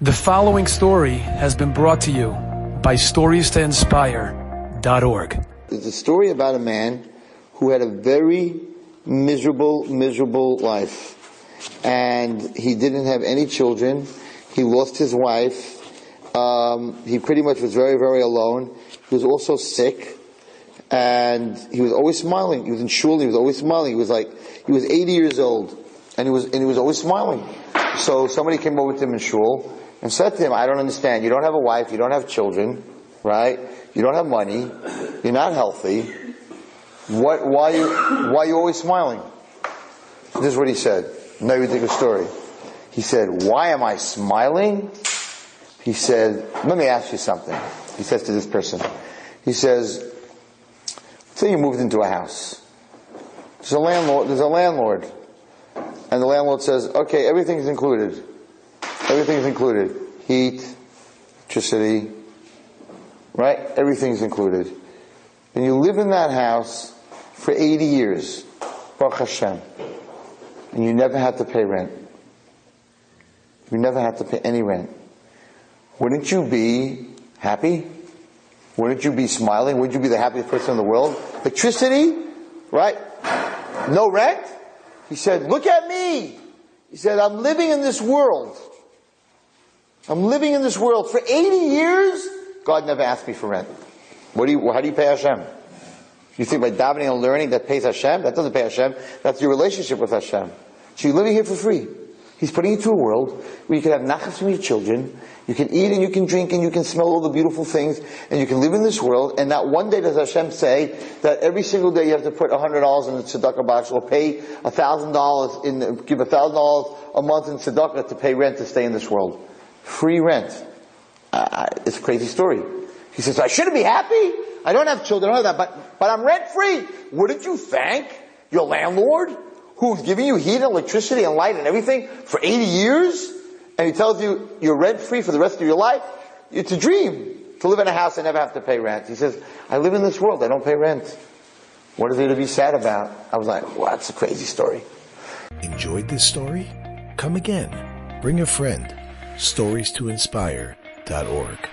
The following story has been brought to you by StoriesToInspire.org. It's a story about a man who had a very miserable life. And he didn't have any children. He lost his wife. He pretty much was very alone. He was also sick. And he was always smiling. He was in shul, he was always smiling. He was 80 years old. And he was always smiling. So somebody came over to him in shul and said to him, I don't understand. You don't have a wife, you don't have children, right? You don't have money, you're not healthy. Why are you always smiling? This is what he said. Now you think a story. He said, why am I smiling? He said, let me ask you something. He says to this person. He says, say you moved into a house. There's a landlord. And the landlord says, okay, everything's included. Everything's included. Heat, electricity, right? Everything's included. And you live in that house for 80 years. Baruch Hashem. And you never had to pay rent. You never had to pay any rent. Wouldn't you be happy? Wouldn't you be smiling? Wouldn't you be the happiest person in the world? Electricity, right? No rent? He said, look at me. He said, I'm living in this world. I'm living in this world for 80 years. God never asked me for rent. How do you pay Hashem? You think by davening and learning that pays Hashem? That doesn't pay Hashem. That's your relationship with Hashem. So you're living here for free. He's putting you to a world where you can have nachas from your children, you can eat and you can drink and you can smell all the beautiful things, and you can live in this world, and not one day does Hashem say that every single day you have to put $100 in the tzedakah box or pay $1,000 give $1,000 a month in tzedakah to pay rent to stay in this world. Free rent. It's a crazy story. He says, I shouldn't be happy. I don't have children, I don't have that, but I'm rent free. Wouldn't you thank your landlord who's giving you heat and electricity and light and everything for 80 years? And he tells you you're rent free for the rest of your life? It's a dream to live in a house and never have to pay rent. He says, I live in this world, I don't pay rent. What is there to be sad about? I was like, well, that's a crazy story. Enjoyed this story? Come again. Bring a friend. StoriesToInspire.org